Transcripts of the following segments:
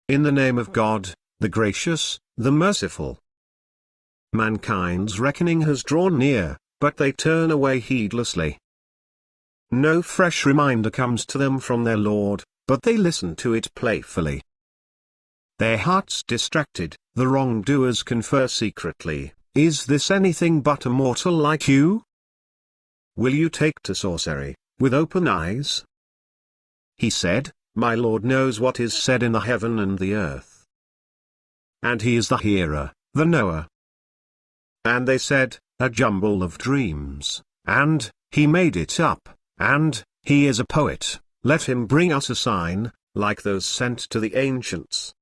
In the name of God, the gracious, the merciful. Mankind's reckoning has drawn near, but they turn away heedlessly. No fresh reminder comes to them from their Lord, but they listen to it playfully. Their hearts distracted, the wrongdoers confer secretly, "Is this anything but a mortal like you? Will you take to sorcery, with open eyes?" He said, "My Lord knows what is said in the heaven and the earth. And he is the hearer, the knower." And they said, "A jumble of dreams, and he made it up, and he is a poet. Let him bring us a sign, like those sent to the ancients."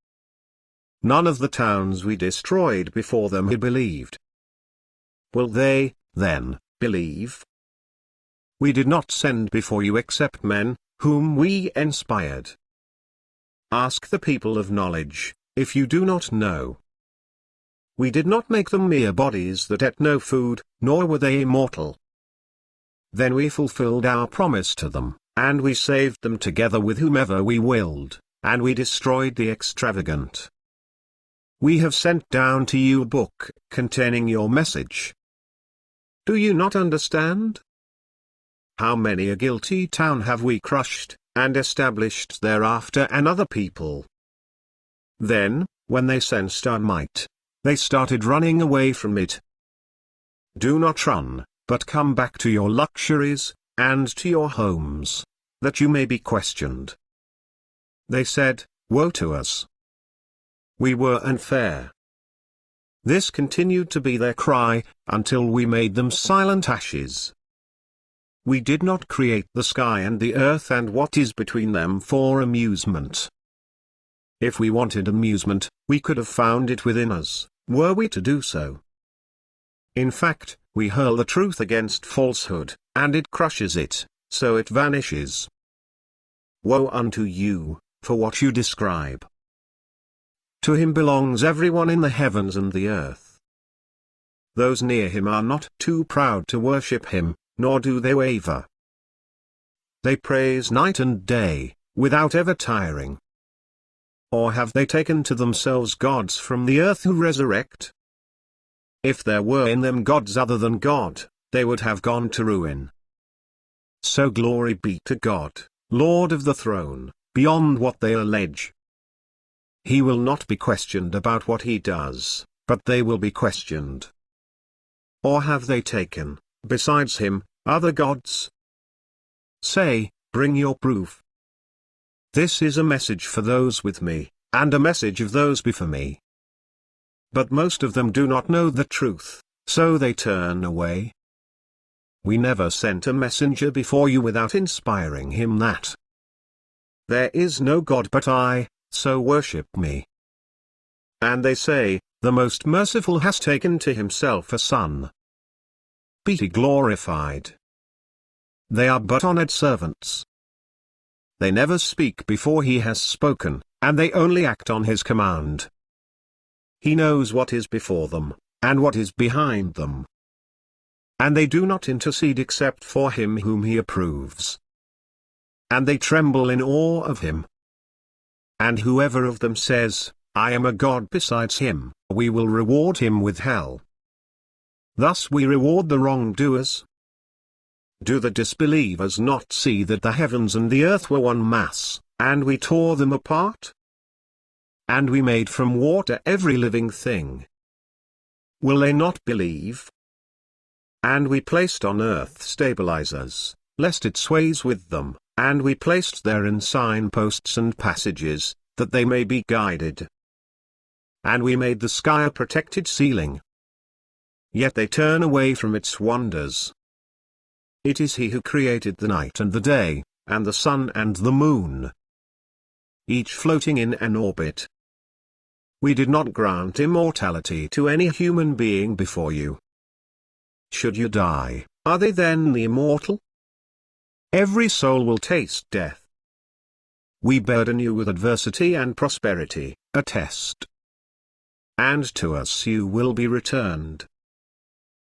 None of the towns we destroyed before them had believed. Will they, then, believe? We did not send before you except men, whom we inspired. Ask the people of knowledge, if you do not know. We did not make them mere bodies that ate no food, nor were they immortal. Then we fulfilled our promise to them, and we saved them together with whomever we willed, and we destroyed the extravagant. We have sent down to you a book containing your message. Do you not understand? How many a guilty town have we crushed, and established thereafter another people? Then, when they sensed our might, they started running away from it. Do not run, but come back to your luxuries, and to your homes, that you may be questioned. They said, "Woe to us! We were unfair." This continued to be their cry, until we made them silent ashes. We did not create the sky and the earth and what is between them for amusement. If we wanted amusement, we could have found it within us, were we to do so. In fact, we hurl the truth against falsehood, and it crushes it, so it vanishes. Woe unto you, for what you describe. To him belongs everyone in the heavens and the earth. Those near him are not too proud to worship him, nor do they waver. They praise night and day, without ever tiring. Or have they taken to themselves gods from the earth who resurrect? If there were in them gods other than God, they would have gone to ruin. So glory be to God, Lord of the throne, beyond what they allege. He will not be questioned about what he does, but they will be questioned. Or have they taken, besides him, other gods? Say, bring your proof. This is a message for those with me, and a message of those before me. But most of them do not know the truth, so they turn away. We never sent a messenger before you without inspiring him that there is no God but I, so worship me. And they say, the Most Merciful has taken to himself a son. Be he glorified. They are but honored servants. They never speak before he has spoken, and they only act on his command. He knows what is before them, and what is behind them. And they do not intercede except for him whom he approves. And they tremble in awe of him. And whoever of them says, I am a god besides him, we will reward him with hell. Thus we reward the wrongdoers. Do the disbelievers not see that the heavens and the earth were one mass, and we tore them apart? And we made from water every living thing. Will they not believe? And we placed on earth stabilizers, lest it sways with them, and we placed therein signposts and passages, that they may be guided. And we made the sky a protected ceiling. Yet they turn away from its wonders. It is he who created the night and the day, and the sun and the moon, each floating in an orbit. We did not grant immortality to any human being before you. Should you die, are they then the immortal? Every soul will taste death. We burden you with adversity and prosperity, a test. And to us you will be returned.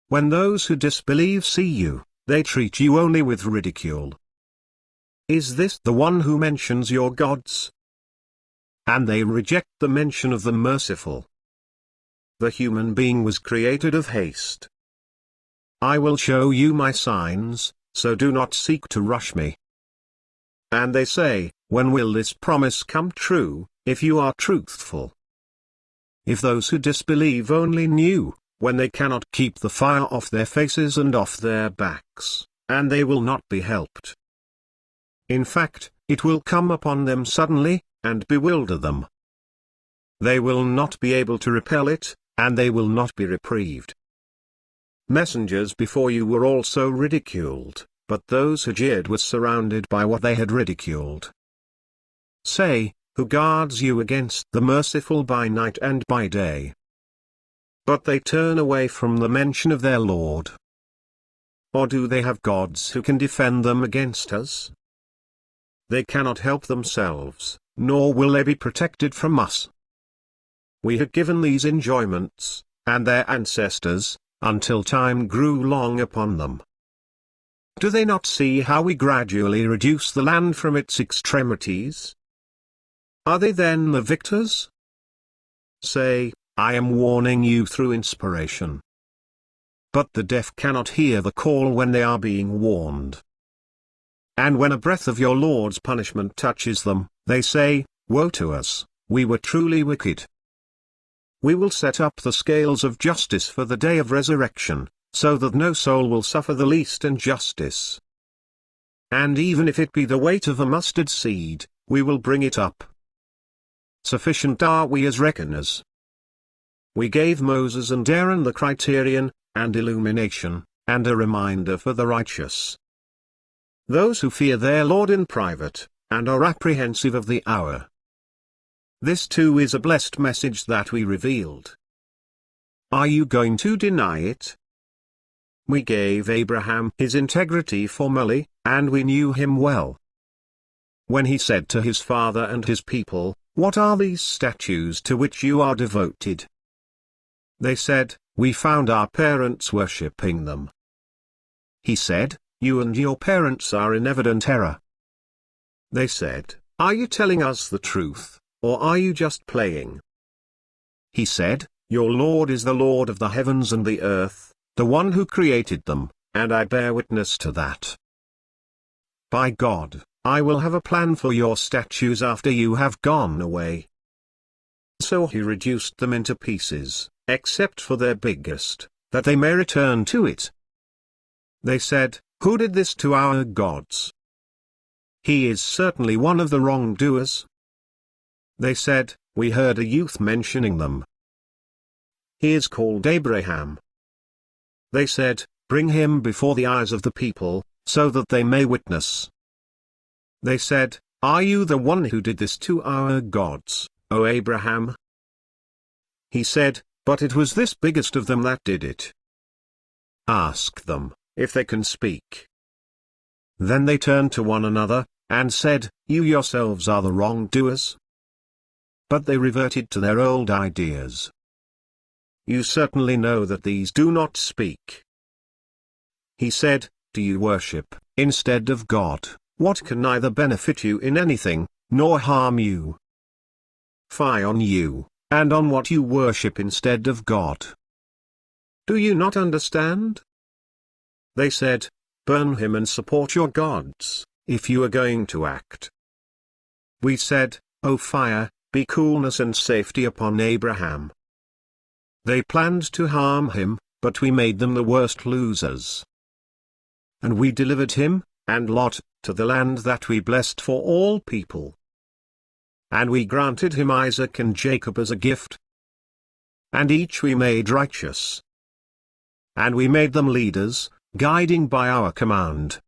When those who disbelieve see you, they treat you only with ridicule. Is this the one who mentions your gods? and they reject the mention of the merciful. The human being was created of haste. I will show you my signs, so do not seek to rush me. And they say, when will this promise come true, if you are truthful? If those who disbelieve only knew, when they cannot keep the fire off their faces and off their backs, and they will not be helped. In fact, it will come upon them suddenly, and bewilder them. They will not be able to repel it, and they will not be reprieved. Messengers before you were also ridiculed, but those who jeered were surrounded by what they had ridiculed. Say, who guards you against the merciful by night and by day? But they turn away from the mention of their Lord. Or do they have gods who can defend them against us? They cannot help themselves, nor will they be protected from us. We had given these enjoyments, and their ancestors, until time grew long upon them. Do they not see how we gradually reduce the land from its extremities? Are they then the victors? Say, I am warning you through inspiration. But the deaf cannot hear the call when they are being warned. And when a breath of your Lord's punishment touches them, they say, woe to us, we were truly wicked. We will set up the scales of justice for the day of resurrection, so that no soul will suffer the least injustice. And even if it be the weight of a mustard seed, we will bring it up. Sufficient are we as reckoners. We gave Moses and Aaron the criterion, and illumination, and a reminder for the righteous. Those who fear their Lord in private, and are apprehensive of the hour. This too is a blessed message that we revealed. Are you going to deny it? We gave Abraham his integrity formally, and we knew him well. When he said to his father and his people, what are these statues to which you are devoted? They said, we found our parents worshipping them. He said, you and your parents are in evident error. They said, are you telling us the truth, or are you just playing? He said, your Lord is the Lord of the heavens and the earth, the one who created them, and I bear witness to that. By God, I will have a plan for your statues after you have gone away. So he reduced them into pieces, except for their biggest, that they may return to it. They said, who did this to our gods? He is certainly one of the wrongdoers. They said, we heard a youth mentioning them. He is called Abraham. They said, bring him before the eyes of the people, so that they may witness. They said, are you the one who did this to our gods, O Abraham? He said, but it was this biggest of them that did it. Ask them, if they can speak. Then they turned to one another, and said, you yourselves are the wrongdoers. But they reverted to their old ideas. You certainly know that these do not speak. He said, do you worship, instead of God, what can neither benefit you in anything, nor harm you? Fie on you, and on what you worship instead of God. Do you not understand? They said, burn him and support your gods, if you are going to act. We said, O fire, be coolness and safety upon Abraham. They planned to harm him, but we made them the worst losers. And we delivered him, and Lot, to the land that we blessed for all people. And we granted him Isaac and Jacob as a gift. And each we made righteous. And we made them leaders, guiding by our command.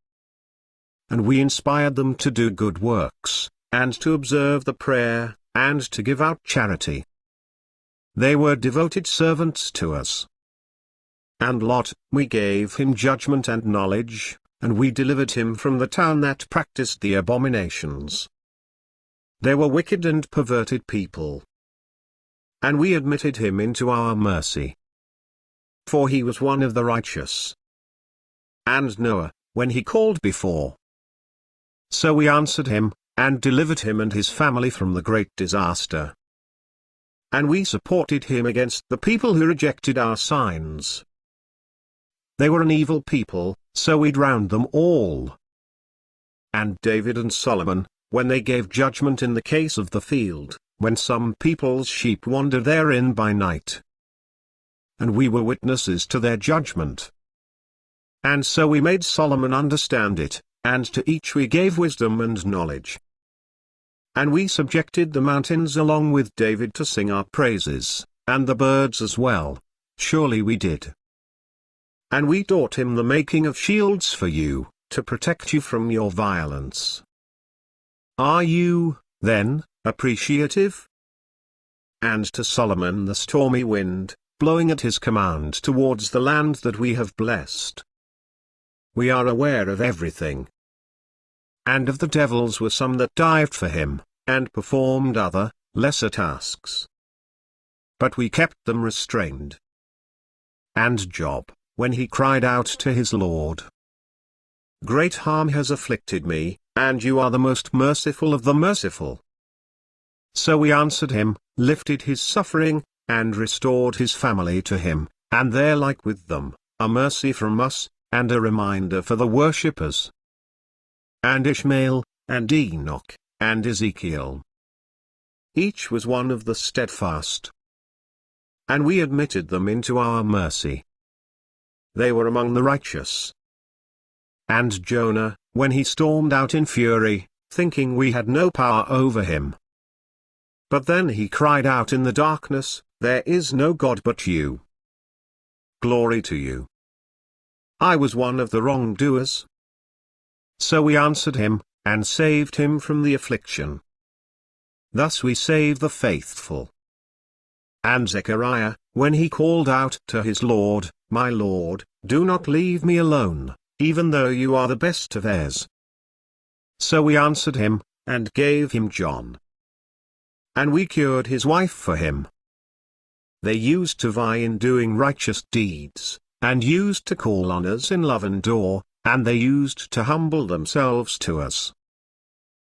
And we inspired them to do good works, and to observe the prayer, and to give out charity. They were devoted servants to us. And Lot, we gave him judgment and knowledge, and we delivered him from the town that practiced the abominations. They were wicked and perverted people. And we admitted him into our mercy. For he was one of the righteous. And Noah, when he called before. So we answered him, and delivered him and his family from the great disaster. And we supported him against the people who rejected our signs. They were an evil people, so we drowned them all. And David and Solomon, when they gave judgment in the case of the field, when some people's sheep wandered therein by night. And we were witnesses to their judgment. And so we made Solomon understand it, and to each we gave wisdom and knowledge. And we subjected the mountains along with David to sing our praises, and the birds as well, surely we did. And we taught him the making of shields for you, to protect you from your violence. Are you, then, appreciative? And to Solomon the stormy wind, blowing at his command towards the land that we have blessed. We are aware of everything. And of the devils were some that dived for him, and performed other, lesser tasks. But we kept them restrained. And Job, when he cried out to his Lord, "Great harm has afflicted me, and you are the most merciful of the merciful." So we answered him, lifted his suffering, and restored his family to him, and their like with them, a mercy from us, and a reminder for the worshippers. And Ishmael, and Enoch, and Ezekiel. Each was one of the steadfast. And we admitted them into our mercy. They were among the righteous. And Jonah, when he stormed out in fury, thinking we had no power over him. But then he cried out in the darkness, "There is no God but you. Glory to you. I was one of the wrongdoers." So we answered him, and saved him from the affliction. Thus we save the faithful. And Zechariah, when he called out to his Lord, "My Lord, do not leave me alone, even though you are the best of heirs." So we answered him, and gave him John. And we cured his wife for him. They used to vie in doing righteous deeds, and used to call on us in love and awe, and they used to humble themselves to us.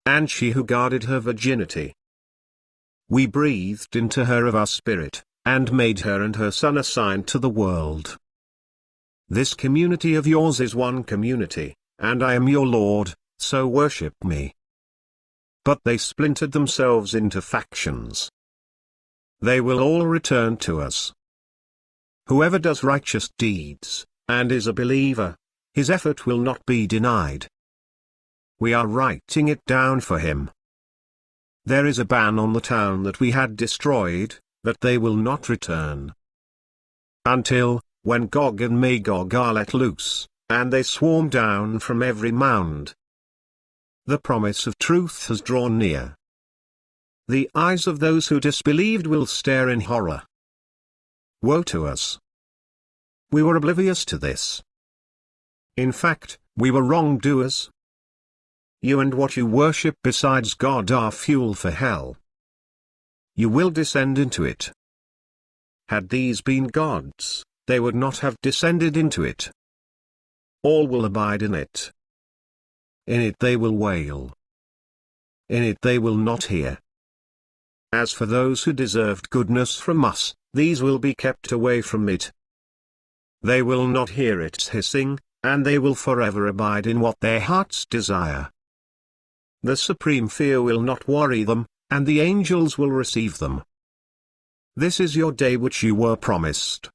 And she who guarded her virginity, we breathed into her of our spirit, and made her and her son a sign to the world. This community of yours is one community, and I am your Lord, so worship me. But they splintered themselves into factions. They will all return to us. Whoever does righteous deeds, and is a believer, his effort will not be denied. We are writing it down for him. There is a ban on the town that we had destroyed, that they will not return. Until, when Gog and Magog are let loose, and they swarm down from every mound. The promise of truth has drawn near. The eyes of those who disbelieved will stare in horror. Woe to us! We were oblivious to this. In fact, we were wrongdoers. You and what you worship besides God are fuel for hell. You will descend into it. Had these been gods, they would not have descended into it. All will abide in it. In it they will wail. In it they will not hear. As for those who deserved goodness from us, these will be kept away from it. They will not hear its hissing, and they will forever abide in what their hearts desire. The supreme fear will not worry them, and the angels will receive them. This is your day which you were promised.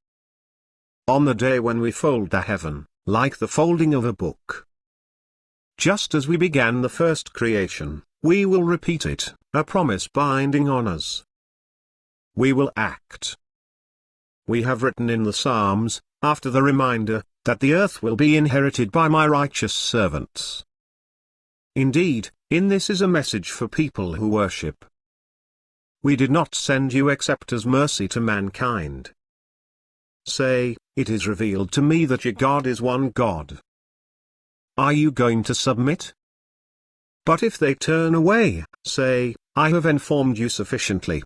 On the day when we fold the heaven, like the folding of a book. Just as we began the first creation, we will repeat it, a promise binding on us. We will act. We have written in the Psalms, after the reminder, that the earth will be inherited by my righteous servants. Indeed, in this is a message for people who worship. We did not send you except as mercy to mankind. Say, it is revealed to me that your God is one God. Are you going to submit? But if they turn away, say, I have informed you sufficiently.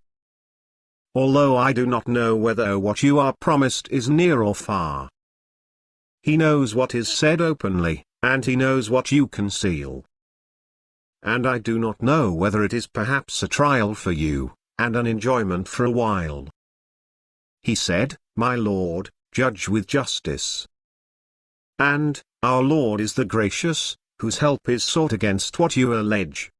Although I do not know whether what you are promised is near or far. He knows what is said openly, and he knows what you conceal. and I do not know whether it is perhaps a trial for you, and an enjoyment for a while." He said, "My Lord, judge with justice." And, "Our Lord is the Gracious, whose help is sought against what you allege."